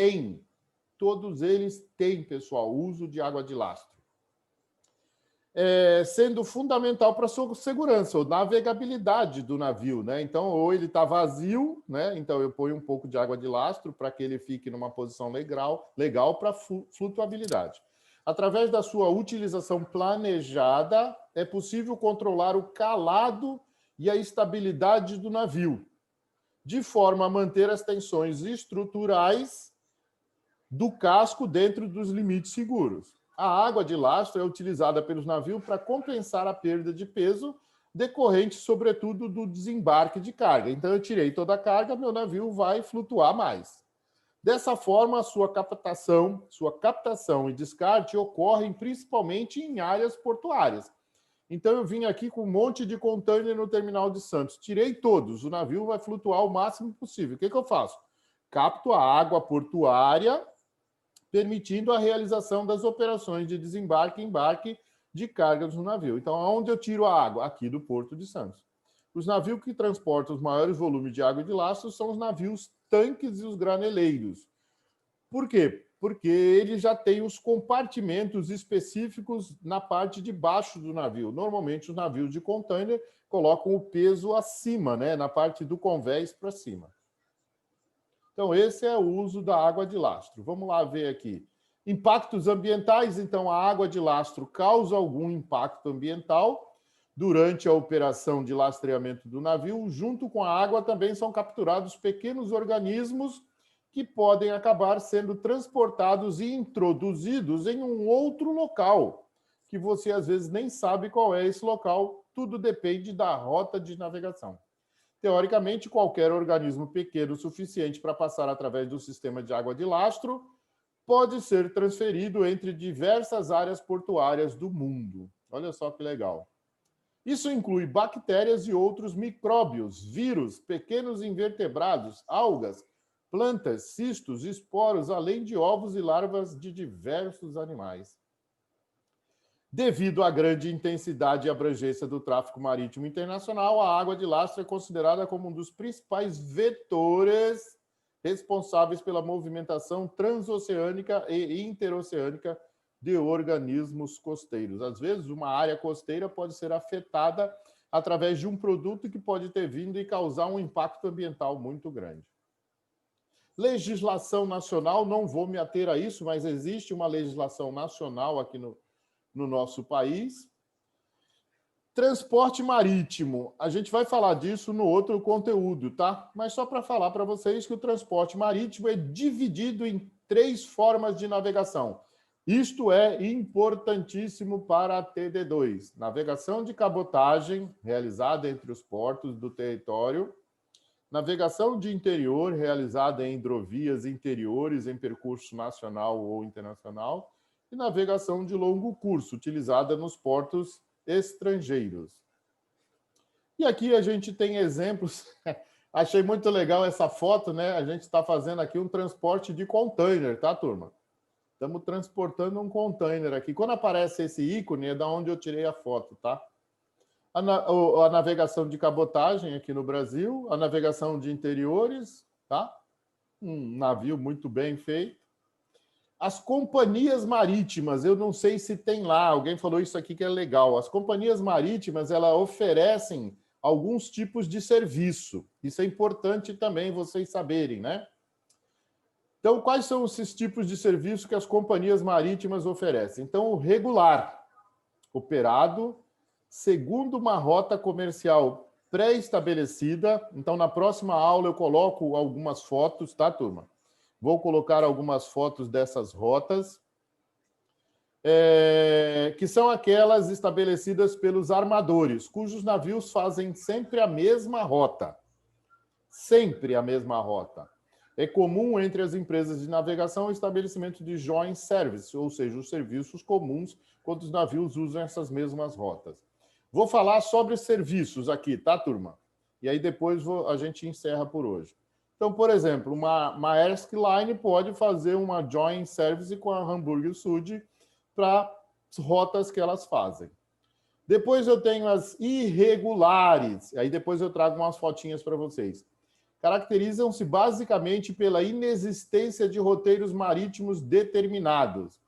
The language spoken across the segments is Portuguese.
têm. Todos eles têm, pessoal, uso de água de lastro. Sendo fundamental para a sua segurança, ou navegabilidade do navio, né? Então, ou ele está vazio, né? Então eu ponho um pouco de água de lastro para que ele fique numa posição legal para flutuabilidade. Através da sua utilização planejada, é possível controlar o calado e a estabilidade do navio, de forma a manter as tensões estruturais do casco dentro dos limites seguros. A água de lastro é utilizada pelos navios para compensar a perda de peso decorrente, sobretudo, do desembarque de carga. Então, eu tirei toda a carga, meu navio vai flutuar mais. Dessa forma, a sua captação e descarte ocorrem principalmente em áreas portuárias. Então, eu vim aqui com um monte de container no terminal de Santos. Tirei todos, o navio vai flutuar o máximo possível. O que eu faço? Capto a água portuária, permitindo a realização das operações de desembarque e embarque de cargas no navio. Então, onde eu tiro a água? Aqui do Porto de Santos. Os navios que transportam os maiores volumes de água de lastro são os navios tanques e os graneleiros. Por quê? Porque ele já tem os compartimentos específicos na parte de baixo do navio. Normalmente, os navios de container colocam o peso acima, né? Na parte do convés para cima. Então, esse é o uso da água de lastro. Vamos lá ver aqui. Impactos ambientais. Então, a água de lastro causa algum impacto ambiental durante a operação de lastreamento do navio. Junto com a água também são capturados pequenos organismos que podem acabar sendo transportados e introduzidos em um outro local, que você às vezes nem sabe qual é esse local. Tudo depende da rota de navegação. Teoricamente, qualquer organismo pequeno o suficiente para passar através do sistema de água de lastro pode ser transferido entre diversas áreas portuárias do mundo. Olha só que legal. Isso inclui bactérias e outros micróbios, vírus, pequenos invertebrados, algas, plantas, cistos, esporos, além de ovos e larvas de diversos animais. Devido à grande intensidade e abrangência do tráfego marítimo internacional, a água de lastro é considerada como um dos principais vetores responsáveis pela movimentação transoceânica e interoceânica de organismos costeiros. Às vezes, uma área costeira pode ser afetada através de um produto que pode ter vindo e causar um impacto ambiental muito grande. Legislação nacional, não vou me ater a isso, mas existe uma legislação nacional aqui no nosso país. Transporte marítimo. A gente vai falar disso no outro conteúdo, tá? Mas só para falar para vocês que o transporte marítimo é dividido em 3 formas de navegação. Isto é importantíssimo para a TD2. Navegação de cabotagem, realizada entre os portos do território. Navegação de interior, realizada em hidrovias interiores em percurso nacional ou internacional. E navegação de longo curso, utilizada nos portos estrangeiros. E aqui a gente tem exemplos. Achei muito legal essa foto, né? A gente está fazendo aqui um transporte de container, tá, turma? Estamos transportando um container aqui. Quando aparece esse ícone, é da onde eu tirei a foto, tá? A navegação de cabotagem aqui no Brasil, a navegação de interiores, tá? Um navio muito bem feito. As companhias marítimas, eu não sei se tem lá, alguém falou isso aqui que é legal. As companhias marítimas, elas oferecem alguns tipos de serviço. Isso é importante também vocês saberem, né? Então, quais são esses tipos de serviço que as companhias marítimas oferecem? Então, o regular, operado segundo uma rota comercial pré-estabelecida. Então, na próxima aula eu coloco algumas fotos, tá, turma? Vou colocar algumas fotos dessas rotas, que são aquelas estabelecidas pelos armadores, cujos navios fazem sempre a mesma rota. Sempre a mesma rota. É comum entre as empresas de navegação o estabelecimento de joint service, ou seja, os serviços comuns quando os navios usam essas mesmas rotas. Vou falar sobre serviços aqui, tá, turma? E aí depois a gente encerra por hoje. Então, por exemplo, uma Maersk Line pode fazer uma joint service com a Hamburg Süd para as rotas que elas fazem. Depois eu tenho as irregulares. Aí depois eu trago umas fotinhas para vocês. caracterizam-se basicamente pela inexistência de roteiros marítimos determinados.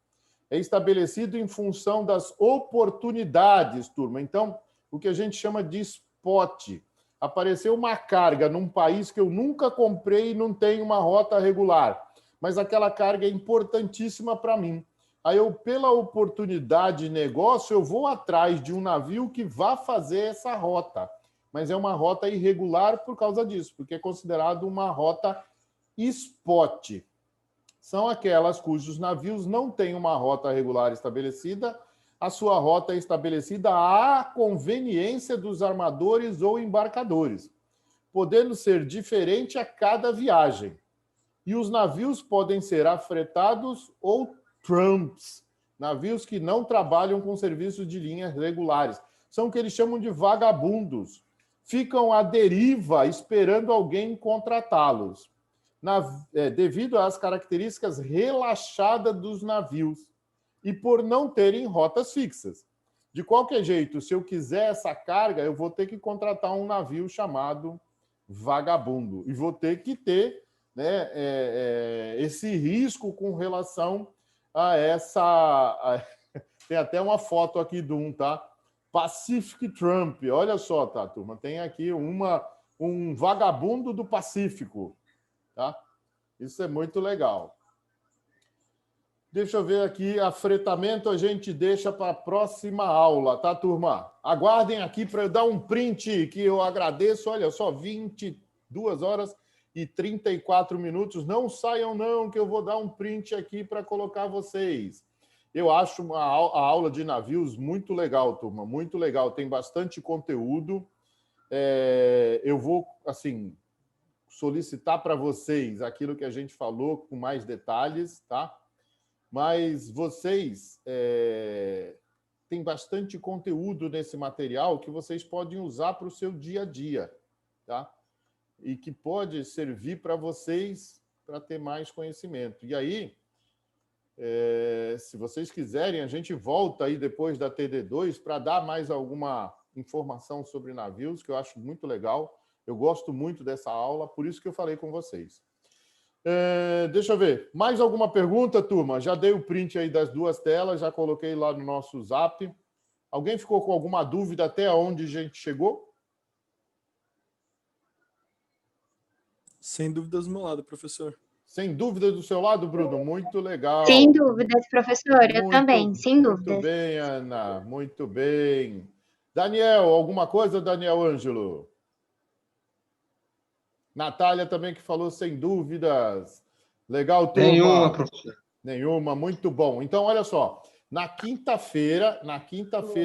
É estabelecido em função das oportunidades, turma. Então, o que a gente chama de spot. Apareceu uma carga num país que eu nunca comprei e não tem uma rota regular, mas aquela carga é importantíssima para mim. Aí eu, pela oportunidade de negócio, eu vou atrás de um navio que vá fazer essa rota. Mas é uma rota irregular por causa disso, porque é considerado uma rota spot. São aquelas cujos navios não têm uma rota regular estabelecida, a sua rota é estabelecida à conveniência dos armadores ou embarcadores, podendo ser diferente a cada viagem. E os navios podem ser afretados ou tramps, navios que não trabalham com serviços de linhas regulares. São o que eles chamam de vagabundos. Ficam à deriva esperando alguém contratá-los, devido às características relaxadas dos navios e por não terem rotas fixas. De qualquer jeito, se eu quiser essa carga, eu vou ter que contratar um navio chamado vagabundo e vou ter que ter, né, esse risco com relação a essa... Tem até uma foto aqui de um, tá? Pacific Trump, olha só, tá, turma? Tem aqui um vagabundo do Pacífico, tá? Isso é muito legal. Deixa eu ver aqui, afretamento a gente deixa para a próxima aula, tá, turma? Aguardem aqui para eu dar um print, que eu agradeço. Olha só, 22 horas e 34 minutos. Não saiam não, que eu vou dar um print aqui para colocar vocês. Eu acho a aula de navios muito legal, turma, muito legal. Tem bastante conteúdo. Eu vou, assim, solicitar para vocês aquilo que a gente falou com mais detalhes, tá? Mas vocês têm bastante conteúdo nesse material que vocês podem usar para o seu dia a dia, tá? E que pode servir para vocês para ter mais conhecimento. E aí, se vocês quiserem, a gente volta aí depois da TD2 para dar mais alguma informação sobre navios, que eu acho muito legal. Eu gosto muito dessa aula, por isso que eu falei com vocês. Deixa eu ver. Mais alguma pergunta, turma? Já dei o print aí das duas telas, já coloquei lá no nosso Zap. Alguém ficou com alguma dúvida até onde a gente chegou? Sem dúvidas do meu lado, professor. Sem dúvida do seu lado, Bruno? Muito legal. Sem dúvidas, professor. Eu também, sem dúvidas. Muito bem, Ana. Muito bem. Daniel, alguma coisa, Daniel Ângelo? Natália também que falou sem dúvidas. Legal, turma. Nenhuma, professor. Nenhuma, muito bom. Então, olha só. Na quinta-feira,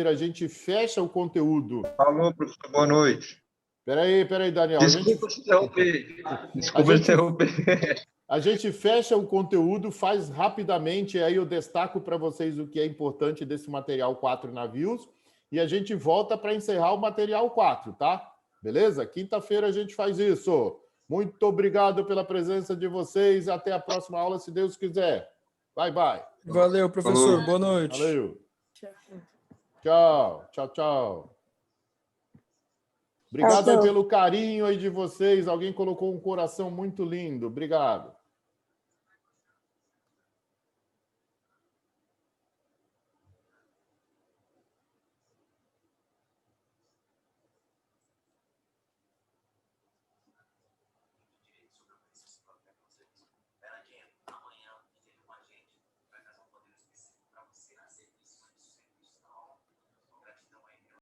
a gente fecha o conteúdo. Alô, professor, boa noite. Peraí, Daniel. Desculpa te interromper. Desculpa te interromper. A gente fecha o conteúdo, faz rapidamente, aí eu destaco para vocês o que é importante desse material 4 navios, e a gente volta para encerrar o material 4, tá? Beleza? Quinta-feira a gente faz isso. Muito obrigado pela presença de vocês. Até a próxima aula, se Deus quiser. Bye, bye. Valeu, professor. Boa noite. Valeu. Tchau. Obrigado aí pelo carinho aí de vocês. Alguém colocou um coração muito lindo. Obrigado.